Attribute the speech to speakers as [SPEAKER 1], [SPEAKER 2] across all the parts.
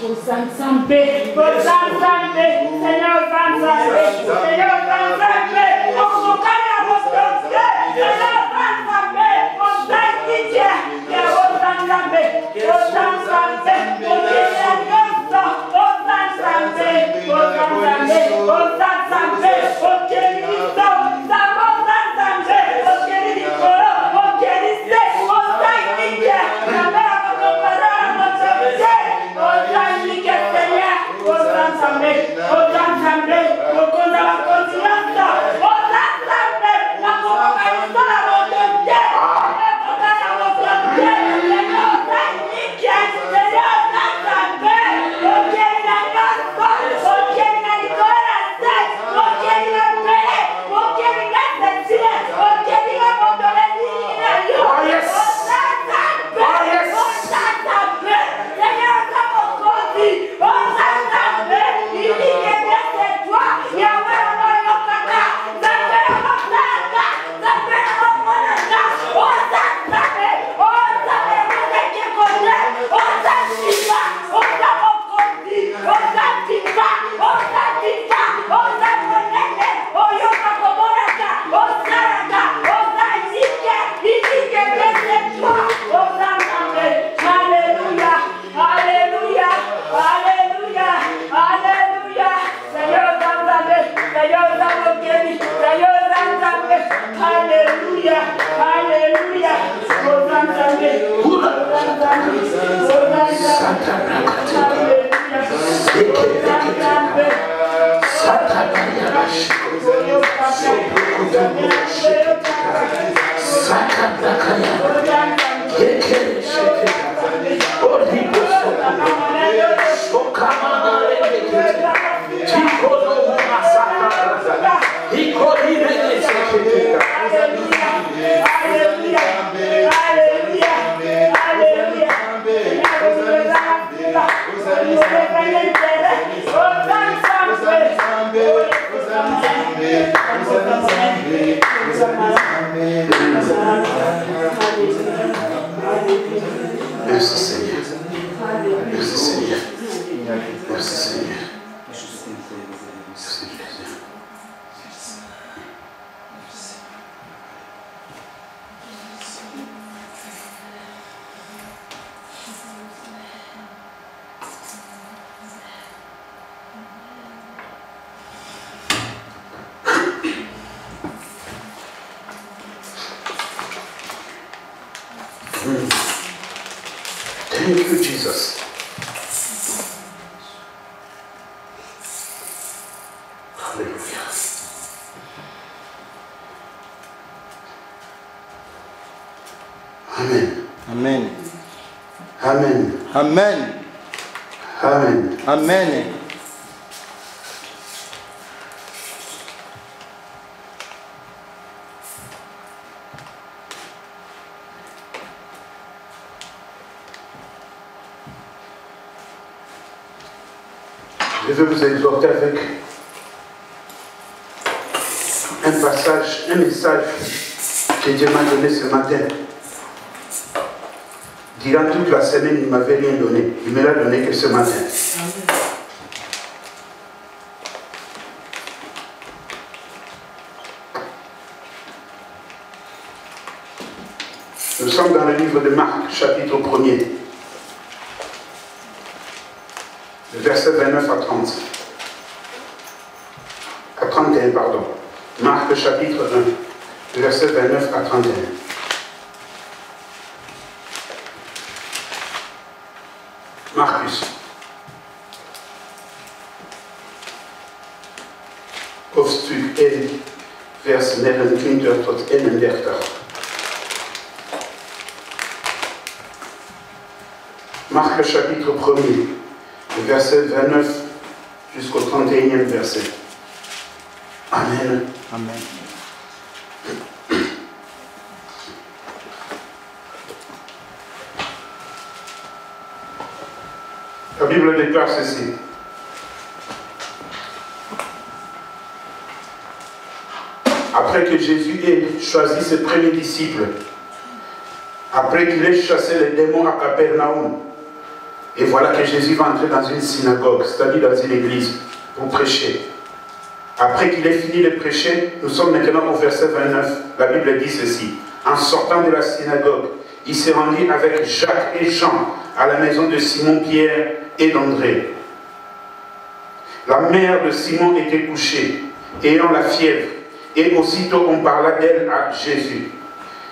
[SPEAKER 1] Osansambe, Merci Seigneur. Merci Seigneur. Merci Seigneur. Thank you, Jesus. Hallelujah. Amen.
[SPEAKER 2] Amen.
[SPEAKER 1] Amen.
[SPEAKER 2] Amen.
[SPEAKER 1] Amen.
[SPEAKER 2] Amen.
[SPEAKER 1] Je veux vous exhorter avec un passage, un message que Dieu m'a donné ce matin. Durant toute la semaine, il ne m'avait rien donné. Il ne me l'a donné que ce matin. Nous sommes dans le livre de Marc, chapitre 1er. Versets 29 à 30. À 31, pardon. Marc chapitre 1, versets 29 à 31. Marcus. Hoofdstuk 1, vers 29 tot 31. Marc chapitre 1er. Verset 29 jusqu'au 31e verset. Amen.
[SPEAKER 2] Amen.
[SPEAKER 1] La Bible déclare ceci. Après que Jésus ait choisi ses premiers disciples, après qu'il ait chassé les démons à Capernaum, et voilà que Jésus va entrer dans une synagogue, c'est-à-dire dans une église, pour prêcher. Après qu'il ait fini de prêcher, nous sommes maintenant au verset 29. La Bible dit ceci. En sortant de la synagogue, il s'est rendu avec Jacques et Jean à la maison de Simon, Pierre et d'André. La mère de Simon était couchée, ayant la fièvre, et aussitôt on parla d'elle à Jésus.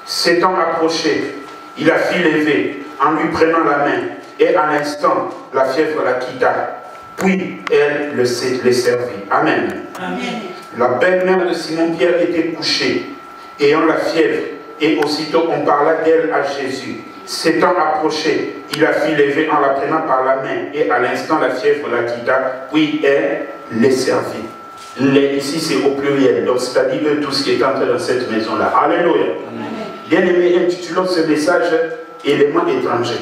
[SPEAKER 1] S'étant approché, il la fit lever en lui prenant la main. Et à l'instant, la fièvre la quitta. Puis elle les servit. Amen. Amen. La belle-mère de Simon-Pierre était couchée, ayant la fièvre, et aussitôt on parla d'elle à Jésus. S'étant approché, il la fit lever en la prenant par la main, et à l'instant la fièvre la quitta. Puis elle les servit. Les, ici c'est au pluriel, donc c'est-à-dire eux tous qui étaient entrés dans cette maison-là. Alléluia. Bien-aimé, intitulons ce message « Éléments étrangers ».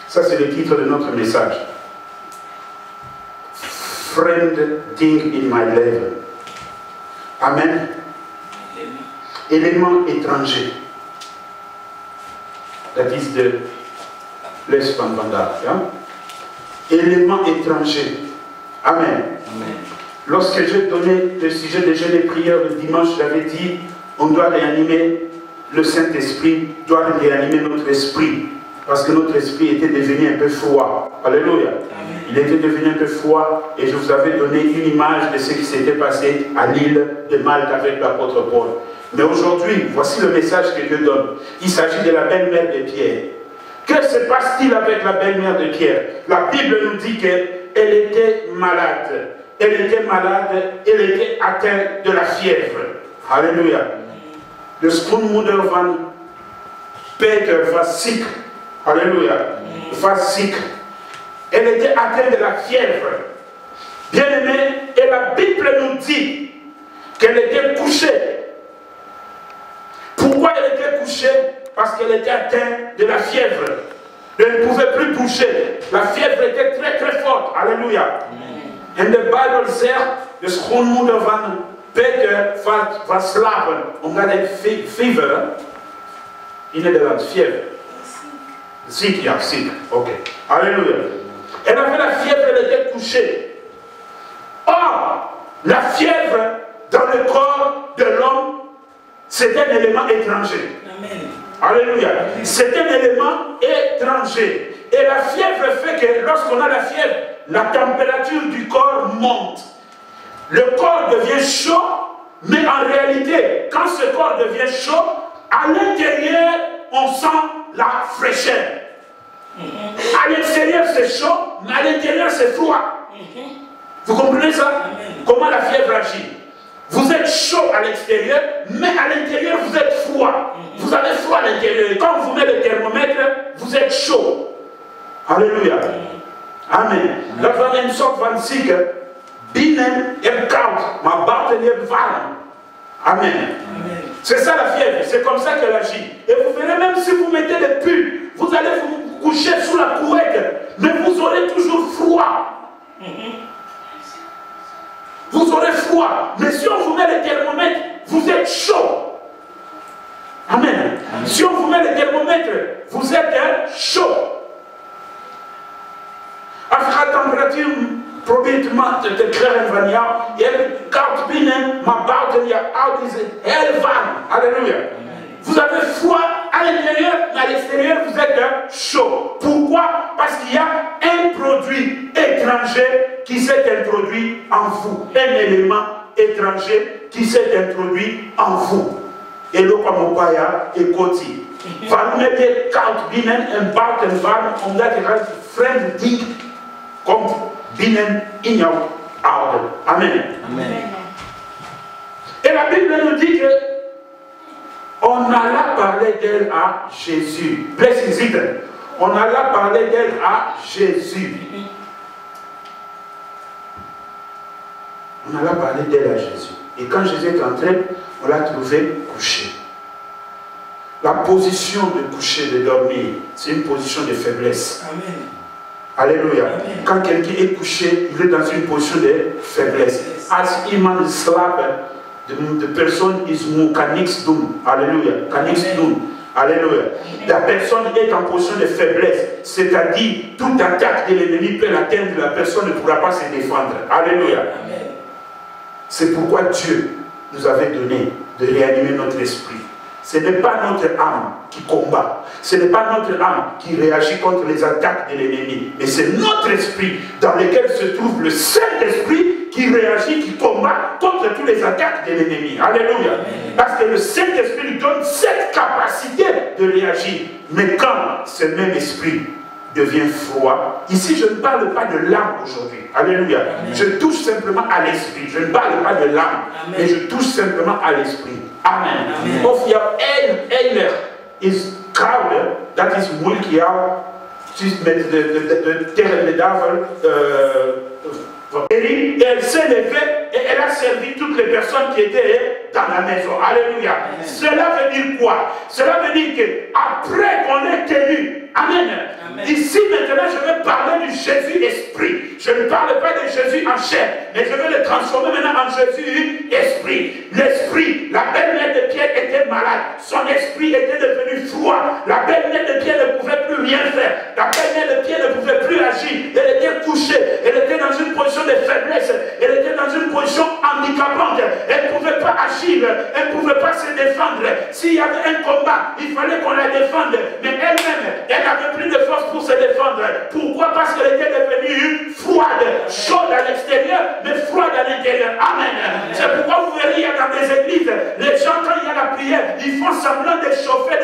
[SPEAKER 1] Ça, c'est le titre de notre message. Friend thing in my level. Amen. Élément étranger. That is the less van vandaag. Élément étranger. Amen. Amen. Lorsque j'ai donné le sujet de jeûne et prière le dimanche, j'avais dit on doit réanimer le Saint-Esprit, doit réanimer notre esprit. Parce que notre esprit était devenu un peu froid. Alléluia. Amen. Il était devenu un peu froid et je vous avais donné une image de ce qui s'était passé à l'île de Malte avec l'apôtre Paul. Mais aujourd'hui, voici le message que Dieu donne. Il s'agit de la belle-mère de Pierre. Que se passe-t-il avec la belle-mère de Pierre? La Bible nous dit qu'elle était malade. elle était malade, elle était atteinte de la fièvre. Alléluia. De schoonmoeder van Peter was ziek. Alléluia. Was ziek. Elle était atteinte de la fièvre. Bien-aimé, et la Bible nous dit qu'elle était couchée. Pourquoi elle était couchée? Parce qu'elle était atteinte de la fièvre. Elle ne pouvait plus bouger. La fièvre était très très forte. Alléluia. And the Bible says, de schoonmoeder van Peter was slapen. Omdat hij fever. In Nederland, fièvre. Ziek, ja, ziek. Ok. Alléluia. Elle avait la fièvre, elle était couchée. Or, la fièvre dans le corps de l'homme, c'est un élément étranger. Amen. Alléluia. C'est un élément étranger. Et la fièvre fait que lorsqu'on a la fièvre, la température du corps monte. Le corps devient chaud, mais en réalité, quand ce corps devient chaud, à l'intérieur, on sent la fraîcheur. À l'extérieur, c'est chaud, mais à l'intérieur, c'est froid. Vous comprenez ça? Comment la fièvre agit? Vous êtes chaud à l'extérieur, mais à l'intérieur, vous êtes froid. Vous avez froid à l'intérieur. Quand vous mettez le thermomètre, vous êtes chaud. Alléluia. Amen. Dat was een soort van zieke. Binnen en koud, maar buiten est warm. Amen. C'est ça la fièvre, c'est comme ça qu'elle agit. Et vous verrez, même si vous mettez des pulls, vous allez vous coucher sous la couette, mais vous aurez toujours froid. Vous aurez froid. Mais si on vous met le thermomètre, vous êtes chaud. Amen. Si on vous met le thermomètre, vous êtes chaud. Als je temperatuur probeert te krijgen van jou, je hebt koud binnen, maar buiten je oud is het heel warm. Alléluia. Vous avez froid à l'intérieur, mais à l'extérieur, vous êtes chaud. Pourquoi? Parce qu'il y a un produit étranger qui s'est introduit en vous. Un élément étranger qui s'est introduit en vous. Et le Kamopaya est Koti. Waarom heb je koud binnen en buiten warm? Omdat je het vreemde ding komt binnen in jouw ouder. Amen. Amen. Et la Bible nous dit que on alla parler d'elle à Jésus. Bless his it. On alla parler d'elle à Jésus. On alla parler d'elle à Jésus. Et quand Jésus est entré, on l'a trouvé couché. La position de coucher, de dormir, c'est une position de faiblesse. Amen. Alléluia. Amen. Quand quelqu'un est couché, il est dans une position de faiblesse. As iemand slaapt, de personne is moe, kan niks doen. Alléluia. Kan niks doen. Alléluia. La personne est en position de faiblesse. C'est-à-dire, toute attaque de l'ennemi peut l'atteindre, la personne ne pourra pas se défendre. Alléluia. C'est pourquoi Dieu nous avait donné de réanimer notre esprit. Ce n'est pas notre âme qui combat. Ce n'est pas notre âme qui réagit contre les attaques de l'ennemi. Mais c'est notre esprit dans lequel se trouve le Saint-Esprit qui réagit, qui combat contre toutes les attaques de l'ennemi. Alléluia. Parce que le Saint-Esprit nous donne cette capacité de réagir. Mais quand ce même esprit devient froid, ici je ne parle pas de l'âme aujourd'hui. Alléluia. Amen. Je touche simplement à l'esprit. Je ne parle pas de l'âme, mais je touche simplement à l'esprit. Amen. Amen. Of jouw eiler is kouder, dat is moeilijk jou, met de tegen de duivel. Et elle s'est levée et elle a servi toutes les personnes qui étaient dans la maison. Alléluia. Amen. Cela veut dire quoi? Cela veut dire qu'après qu'on ait tenu, amen. Amen. Ici maintenant je vais parler du Jésus esprit. Je ne parle pas de Jésus en chair, mais je vais le transformer maintenant en Jésus esprit. L'esprit, la belle-mère de Pierre était malade. Son esprit était devenu froid. La belle-mère de Pierre ne pouvait plus rien faire. La belle-mère de Pierre ne pouvait plus agir. Elle était couchée. Elle était dans une position de faiblesse. Elle était dans une position handicapante. Elle ne pouvait pas agir. Elle ne pouvait pas se défendre. S'il y avait un combat, il fallait qu'on la défende. Mais elle-même, elle n'avait plus de force pour se défendre. Pourquoi? Parce qu'elle était devenue froide, chaude à l'extérieur, mais froide à l'intérieur. Amen. C'est pourquoi vous verrez, il y a dans dans les églises, les gens, quand il y a la prière, ils font semblant de chauffer.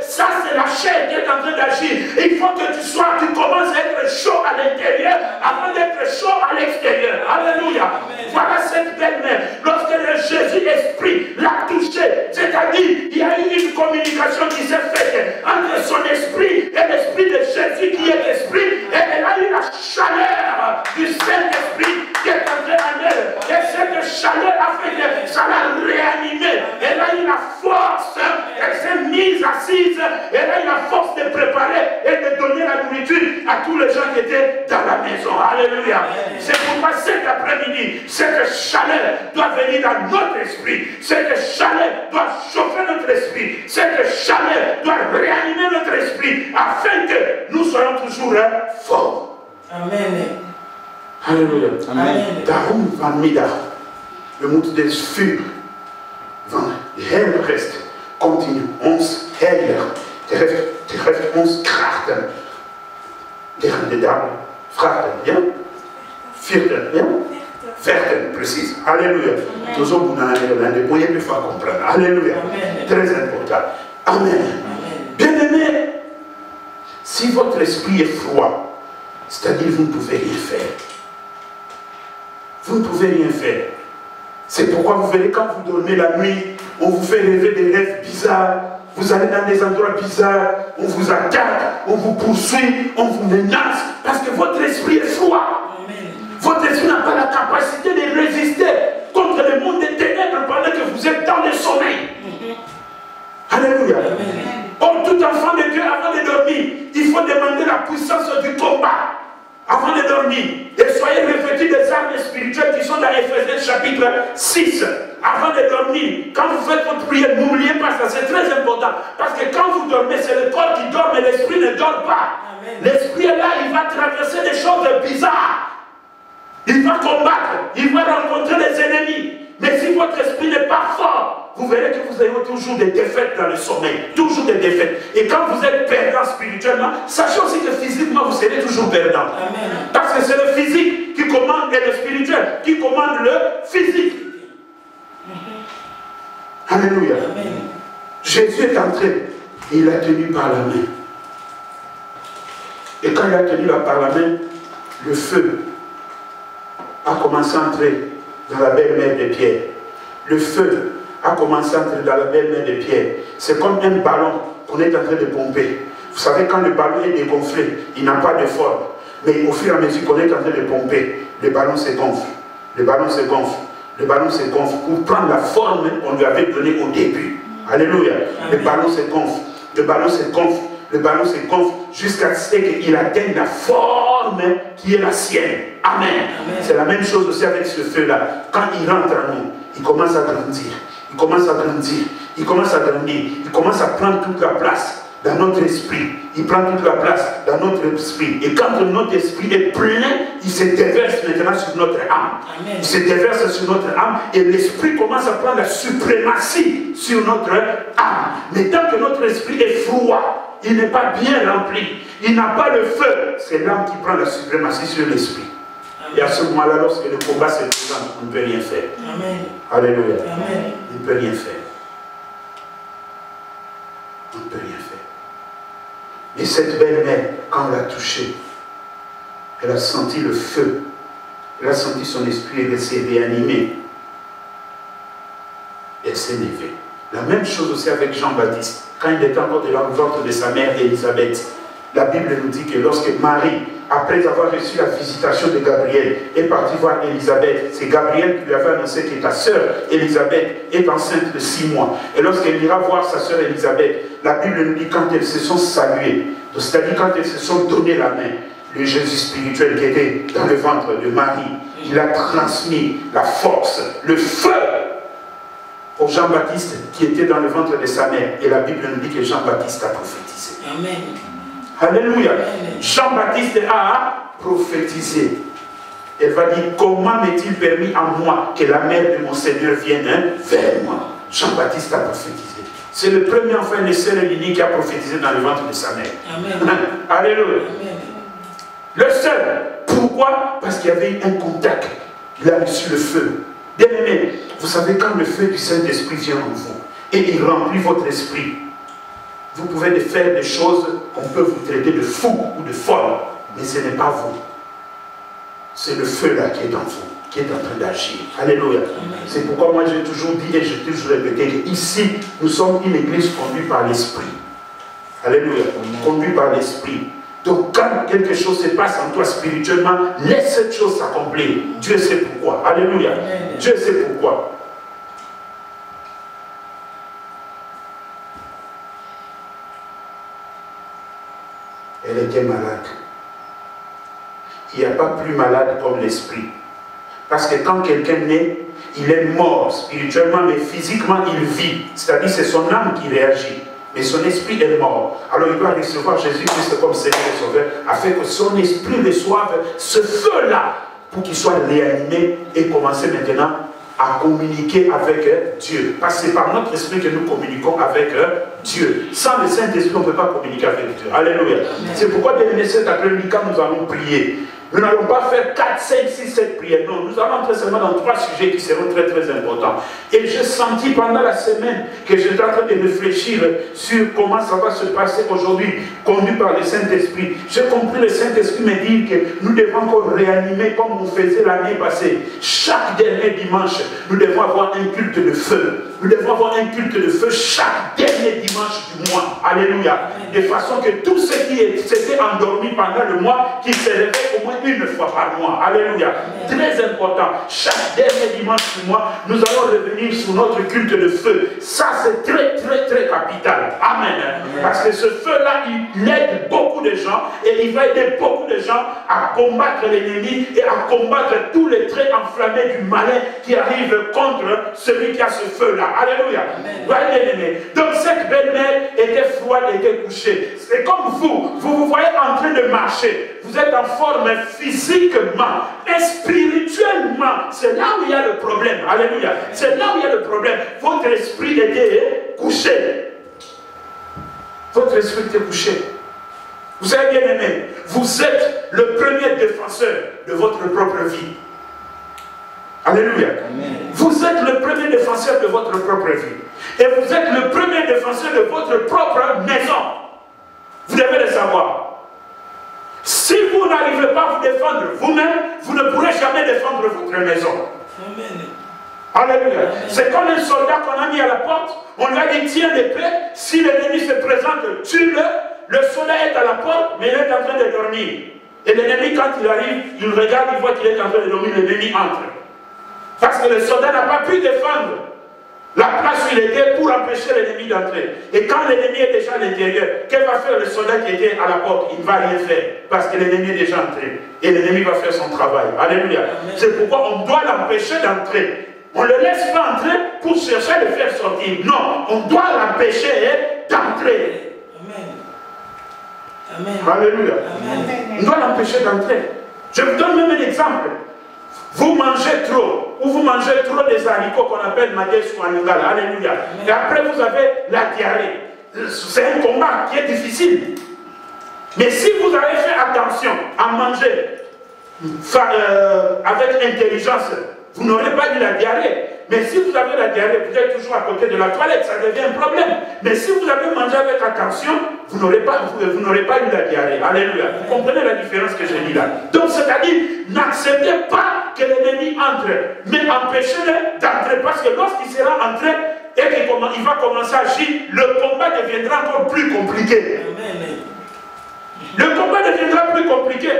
[SPEAKER 1] Ça, c'est la chair qui est en train d'agir. Il faut que tu commences à être chaud à l'intérieur avant d'être chaud à l'extérieur. Alléluia. Voilà cette belle-mère. Lorsque le Jésus-Esprit l'a touché, c'est-à-dire, il y a eu une communication qui s'est faite entre son esprit et l'esprit de Jésus qui est l'esprit, et elle a eu la chaleur du Saint-Esprit qui est entré en elle. Et cette chaleur a fait que ça l'a réanimée. Elle a eu la force, elle s'est mise assise, elle a eu la force de préparer et de donner la nourriture à tous les gens qui étaient dans la maison. Alléluia. C'est pourquoi cet après-midi, cette chaleur doit venir dans notre esprit. Cette chaleur doit chauffer notre esprit. Cette chaleur doit réanimer notre esprit afin que nous soyons toujours forts. Amen. Halleluja. Amen. Darum vanmiddag, we moeten dus vuur van de Heilige Geest continu ons heiligen. Het geeft ons krachten tegen de dagen. Vrachten, ja? Vierten, ja? Vechten, precies. Alléluia. Toujours vous ne pourriez plus faire comprendre. Alléluia. Très important. Amen. Bien-aimé, si votre esprit est froid, c'est-à-dire vous ne pouvez rien faire. Vous ne pouvez rien faire. C'est pourquoi vous verrez quand vous dormez la nuit, on vous fait rêver des rêves bizarres, vous allez dans des endroits bizarres, on vous attaque, on vous poursuit, on vous menace, parce que votre esprit est froid. Amen. Votre esprit n'a pas la capacité de résister contre le monde des ténèbres pendant que vous êtes dans le sommeil. Alléluia. Or, tout enfant de Dieu, avant de dormir, il faut demander la puissance du combat. Avant de dormir, et soyez revêtus des armes spirituelles qui sont dans Éphésiens chapitre 6. Avant de dormir, quand vous faites votre prière, n'oubliez pas ça, c'est très important. Parce que quand vous dormez, c'est le corps qui dort, mais l'esprit ne dort pas. L'esprit est là, il va traverser des choses bizarres. Il va combattre, il va rencontrer des ennemis. Mais si votre esprit n'est pas fort, vous verrez que vous avez toujours des défaites dans le sommeil. Toujours des défaites. Et quand vous êtes perdant spirituellement, sachez aussi que physiquement, vous serez toujours perdant. Amen. Parce que c'est le physique qui commande et le spirituel qui commande le physique. Alléluia. Amen. Jésus est entré et il a tenu par la main. Et quand il a tenu par la main, le feu a commencé à entrer dans la belle mer de Pierre. Le feu a commencé à entrer dans la belle mer de Pierre. C'est comme un ballon qu'on est en train de pomper. Vous savez, quand le ballon est dégonflé, il n'a pas de forme. Mais au fur et à mesure qu'on est en train de pomper, le ballon se gonfle. Le ballon se gonfle. Le ballon se gonfle pour prendre la forme qu'on lui avait donnée au début. Alléluia. Le ballon se gonfle. Le ballon se gonfle. Le ballon se gonfle jusqu'à ce qu'il atteigne la forme qui est la sienne. Amen. C'est la même chose aussi avec ce feu-là. Quand il rentre en nous, il commence à grandir. Il commence à grandir. Il commence à grandir. Il commence à prendre toute la place dans notre esprit. Il prend toute la place dans notre esprit. Et quand notre esprit est plein, il se déverse maintenant sur notre âme. Amen. Il se déverse sur notre âme et l'esprit commence à prendre la suprématie sur notre âme. Mais tant que notre esprit est froid, il n'est pas bien rempli, il n'a pas le feu, c'est l'âme qui prend la suprématie sur l'esprit. Et à ce moment-là, lorsque le combat se présente, on ne peut rien faire. Amen. Alléluia. Amen. On ne peut rien faire. On ne peut rien faire. Et cette belle-mère, quand on l'a touchée, elle a senti le feu. Elle a senti son esprit, elle s'est réanimée. Elle s'est levée. La même chose aussi avec Jean-Baptiste. Quand il était encore dans le ventre de sa mère Élisabeth, la Bible nous dit que lorsque Marie, après avoir reçu la visitation de Gabriel, est partie voir Élisabeth, c'est Gabriel qui lui avait annoncé que ta sœur Élisabeth est enceinte de 6 mois. Et lorsqu'elle ira voir sa sœur Élisabeth, la Bible nous dit quand elles se sont saluées, c'est-à-dire quand elles se sont donné la main, le Jésus spirituel qui était dans le ventre de Marie, il a transmis la force, le feu au Jean-Baptiste qui était dans le ventre de sa mère. Et la Bible nous dit que Jean-Baptiste a prophétisé. Amen. Alléluia. Jean-Baptiste a prophétisé. Elle va dire, comment m'est-il permis à moi que la mère de mon Seigneur vienne vers moi? Jean-Baptiste a prophétisé. C'est le premier enfant de seul et l'unique qui a prophétisé dans le ventre de sa mère. Amen. Alléluia. Amen. Le seul. Pourquoi? Parce qu'il y avait un contact. Il a reçu le feu. Bien-aimés, vous savez, quand le feu du Saint-Esprit vient en vous et il remplit votre esprit, vous pouvez faire des choses qu'on peut vous traiter de fou ou de folle, mais ce n'est pas vous. C'est le feu là qui est en vous, qui est en train d'agir. Alléluia. C'est pourquoi moi j'ai toujours dit et j'ai toujours répété qu'ici, nous sommes une église conduite par l'Esprit. Alléluia. Conduite par l'Esprit. Donc quand quelque chose se passe en toi spirituellement, laisse cette chose s'accomplir. Dieu sait pourquoi. Alléluia. Dieu sait pourquoi. Elle était malade. Il n'y a pas plus malade comme l'esprit. Parce que quand quelqu'un naît, il est mort spirituellement, mais physiquement il vit. C'est-à-dire c'est son âme qui réagit. Mais son esprit est mort. Alors il doit recevoir Jésus-Christ comme Seigneur et Sauveur, afin que son esprit reçoive ce feu-là, pour qu'il soit réanimé et commencer maintenant à communiquer avec Dieu. Parce que c'est par notre esprit que nous communiquons avec Dieu. Sans le Saint-Esprit, on ne peut pas communiquer avec Dieu. Alléluia. C'est pourquoi, bien aimé, cet après-midi, quand nous allons prier, nous n'allons pas faire 4, 5, 6, 7 prières. Non, nous allons entrer seulement dans 3 sujets qui seront très très importants. Et j'ai senti pendant la semaine que j'étais en train de réfléchir sur comment ça va se passer aujourd'hui, conduit par le Saint-Esprit. J'ai compris le Saint-Esprit me dire que nous devons encore réanimer comme on faisait l'année passée. Chaque dernier dimanche, nous devons avoir un culte de feu. Nous devons avoir un culte de feu chaque dernier dimanche du mois. Alléluia. De façon que tous ceux qui s'étaient endormis pendant le mois, qu'ils se réveillent au moins une fois par mois. Alléluia. Très important. Chaque dernier dimanche du mois, nous allons revenir sur notre culte de feu. Ça, c'est très, très, très capital. Amen. Parce que ce feu-là, il aide beaucoup de gens et il va aider beaucoup de gens à combattre l'ennemi et à combattre tous les traits enflammés du malin qui arrivent contre celui qui a ce feu-là. Alléluia. Voyez, bien aimé. Donc, cette belle-mère était froide, était couchée. C'est comme vous voyez en train de marcher. Vous êtes en forme physiquement, mais spirituellement. C'est là où il y a le problème. Alléluia. C'est là où il y a le problème. Votre esprit était couché. Votre esprit était couché. Vous savez, bien aimé, vous êtes le premier défenseur de votre propre vie. Alléluia. Amen. Vous êtes le premier défenseur de votre propre vie. Et vous êtes le premier défenseur de votre propre maison. Vous devez le savoir. Si vous n'arrivez pas à vous défendre vous-même, vous ne pourrez jamais défendre votre maison. Amen. Alléluia. C'est comme un soldat qu'on a mis à la porte. On lui a dit, tiens l'épée. Si l'ennemi se présente, tue-le. Le soldat est à la porte, mais il est en train de dormir. Et l'ennemi, quand il arrive, il regarde, il voit qu'il est en train de dormir, l'ennemi entre. Parce que le soldat n'a pas pu défendre la place où il était pour empêcher l'ennemi d'entrer. Et quand l'ennemi est déjà à l'intérieur, qu'est-ce va faire le soldat qui était à la porte? Il ne va rien faire. Parce que l'ennemi est déjà entré. Et l'ennemi va faire son travail. Alléluia. C'est pourquoi on doit l'empêcher d'entrer. On ne le laisse pas entrer pour chercher à le faire sortir. Non, on doit l'empêcher d'entrer. Amen. Alléluia. Amen. On doit l'empêcher d'entrer. Je vous donne même un exemple. Vous mangez trop, ou vous mangez trop des haricots qu'on appelle magès ou aningala. Alléluia. Et après vous avez la diarrhée. C'est un combat qui est difficile. Mais si vous avez fait attention à manger avec intelligence, vous n'aurez pas eu la diarrhée. Mais si vous avez la diarrhée, vous êtes toujours à côté de la toilette, ça devient un problème. Mais si vous avez mangé avec attention, vous n'aurez pas eu la diarrhée. Alléluia. Vous comprenez la différence que j'ai dit là? Donc, c'est-à-dire, n'acceptez pas que l'ennemi entre, mais empêchez-le d'entrer. Parce que lorsqu'il sera entré et qu'il va commencer à agir, le combat deviendra encore plus compliqué. Le combat deviendra plus compliqué.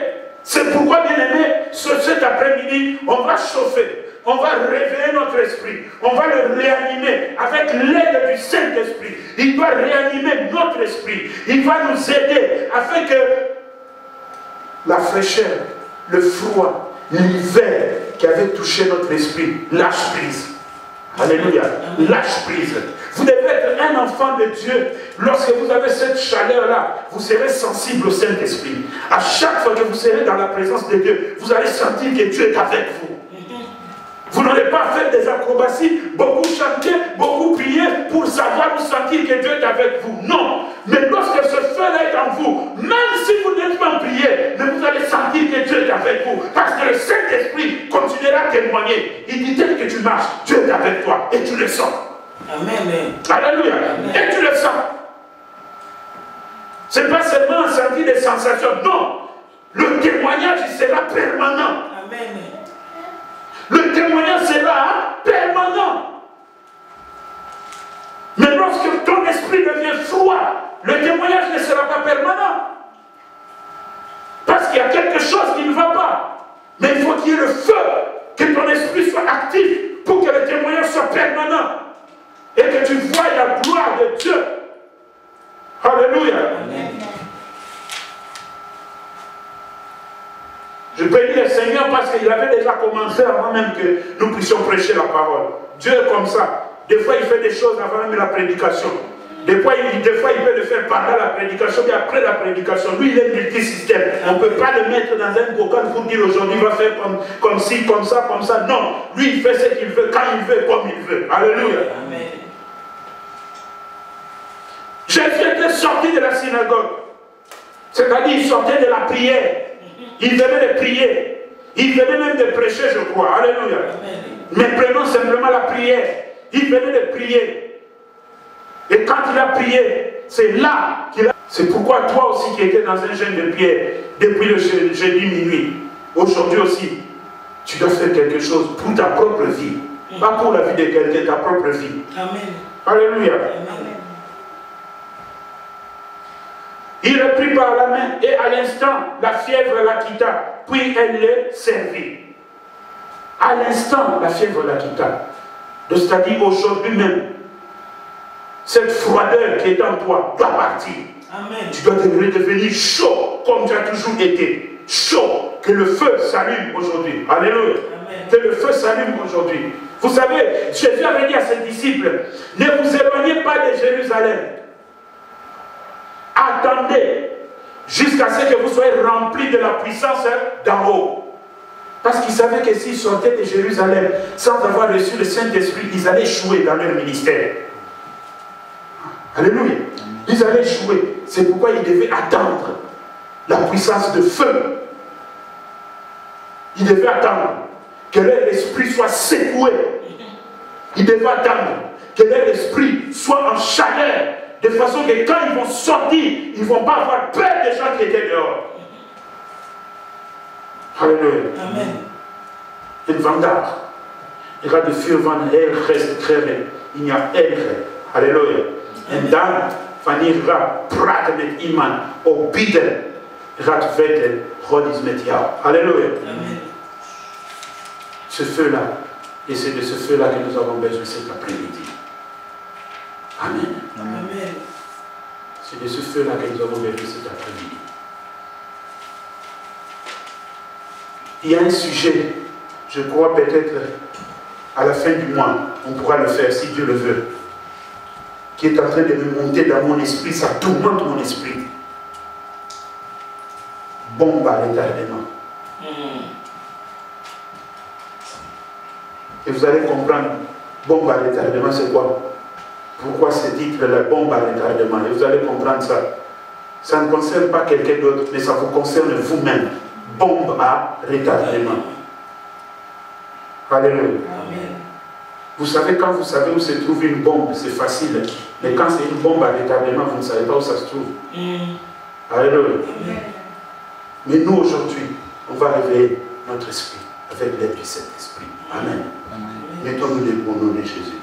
[SPEAKER 1] C'est pourquoi, bien aimé, cet après-midi, on va chauffer. On va réveiller notre esprit. On va le réanimer avec l'aide du Saint-Esprit. Il doit réanimer notre esprit. Il va nous aider afin que la fraîcheur, le froid, l'hiver qui avait touché notre esprit lâche prise. Alléluia. Lâche prise. Vous devez être un enfant de Dieu. Lorsque vous avez cette chaleur-là, vous serez sensible au Saint-Esprit. À chaque fois que vous serez dans la présence de Dieu, vous allez sentir que Dieu est avec vous. Vous n'aurez pas fait des acrobaties, beaucoup chanter, beaucoup prier pour savoir ou sentir que Dieu est avec vous. Non, Mais lorsque ce feu-là est en vous, même si vous n'êtes pas en prière, mais vous allez sentir que Dieu est avec vous. Parce que le Saint-Esprit continuera à témoigner. Il dit tel que tu marches, Dieu est avec toi et tu le sens.
[SPEAKER 2] Amen.
[SPEAKER 1] Alléluia.
[SPEAKER 2] Amen.
[SPEAKER 1] Et tu le sens. Ce n'est pas seulement sentir des sensations. Non. Le témoignage sera permanent.
[SPEAKER 2] Amen.
[SPEAKER 1] Le témoignage sera permanent. Mais lorsque ton esprit devient froid, le témoignage ne sera pas permanent. Parce qu'il y a quelque chose qui ne va pas. Mais il faut qu'il y ait le feu, que ton esprit soit actif pour que le témoignage soit permanent. Et que tu vois la gloire de Dieu. Alléluia.
[SPEAKER 2] Amen.
[SPEAKER 1] Je peux dire Seigneur parce qu'il avait déjà commencé avant même que nous puissions prêcher la parole. Dieu est comme ça. Des fois il fait des choses avant même la prédication. Des fois il peut le faire pendant la prédication et après la prédication. Lui il est multisystème. On ne peut pas le mettre dans un bocal pour dire aujourd'hui il va faire comme ci, comme ça, comme ça. Non. Lui il fait ce qu'il veut, quand il veut, comme il veut. Alléluia.
[SPEAKER 2] Amen.
[SPEAKER 1] Jésus était sorti de la synagogue. C'est-à-dire il sortait de la prière. Il venait de prier. Il venait même de prêcher, je crois. Alléluia.
[SPEAKER 2] Amen.
[SPEAKER 1] Mais prenons simplement la prière. Il venait de prier. Et quand il a prié, c'est là qu'il a... C'est pourquoi toi aussi qui étais dans un jeûne de prière, depuis le jeudi minuit, aujourd'hui aussi, tu dois faire quelque chose pour ta propre vie. Pas pour la vie de quelqu'un, ta propre vie.
[SPEAKER 2] Amen.
[SPEAKER 1] Alléluia.
[SPEAKER 2] Amen.
[SPEAKER 1] Il le prit par la main et à l'instant, la fièvre la quitta. Puis elle le servit. À l'instant, la fièvre la quitta. C'est-à-dire aujourd'hui même, cette froideur qui est en toi doit partir.
[SPEAKER 2] Amen.
[SPEAKER 1] Tu dois devenir chaud comme tu as toujours été. Chaud. Que le feu s'allume aujourd'hui. Alléluia.
[SPEAKER 2] Amen.
[SPEAKER 1] Que le feu s'allume aujourd'hui. Vous savez, Jésus avait dit à ses disciples, ne vous éloignez pas de Jérusalem. Attendez jusqu'à ce que vous soyez remplis de la puissance d'en haut. Parce qu'ils savaient que s'ils sortaient de Jérusalem sans avoir reçu le Saint-Esprit, ils allaient échouer dans leur ministère. Alléluia. Ils allaient échouer. C'est pourquoi ils devaient attendre la puissance de feu. Ils devaient attendre que leur esprit soit secoué. Ils devaient attendre que leur esprit soit en chaleur. De façon que quand ils vont sortir, ils ne vont pas avoir peur des gens qui étaient dehors. Alléluia.
[SPEAKER 2] Amen.
[SPEAKER 1] Een vandaag, je gaat de vuur van heel geest krijgen in je eigen. Halleluja. En dan, wanneer je gaat praten met iemand, of bieden, je gaat weten, God is met jou. Halleluja.
[SPEAKER 2] Amen.
[SPEAKER 1] Ce feu-là, et c'est de ce feu-là que nous avons besoin cet après-midi. Amen.
[SPEAKER 2] Amen.
[SPEAKER 1] C'est de ce feu-là que nous avons besoin cet après-midi. Il y a un sujet, je crois peut-être à la fin du mois, on pourra le faire si Dieu le veut, qui est en train de me monter dans mon esprit, ça tourmente mon esprit. Bombe à retardement. Et vous allez comprendre, bombe à retardement c'est quoi? Pourquoi ce titre, la bombe à retardement? Et vous allez comprendre ça. Ça ne concerne pas quelqu'un d'autre, mais ça vous concerne vous-même. Bombe à retardement. Alléluia.
[SPEAKER 2] Amen.
[SPEAKER 1] Vous savez, quand vous savez où se trouve une bombe, c'est facile. Mais quand c'est une bombe à retardement, vous ne savez pas où ça se trouve. Alléluia.
[SPEAKER 2] Amen.
[SPEAKER 1] Mais nous, aujourd'hui, on va réveiller notre esprit avec l'aide du Saint-Esprit. Amen.
[SPEAKER 2] Amen.
[SPEAKER 1] Mettons-nous au nom de Jésus.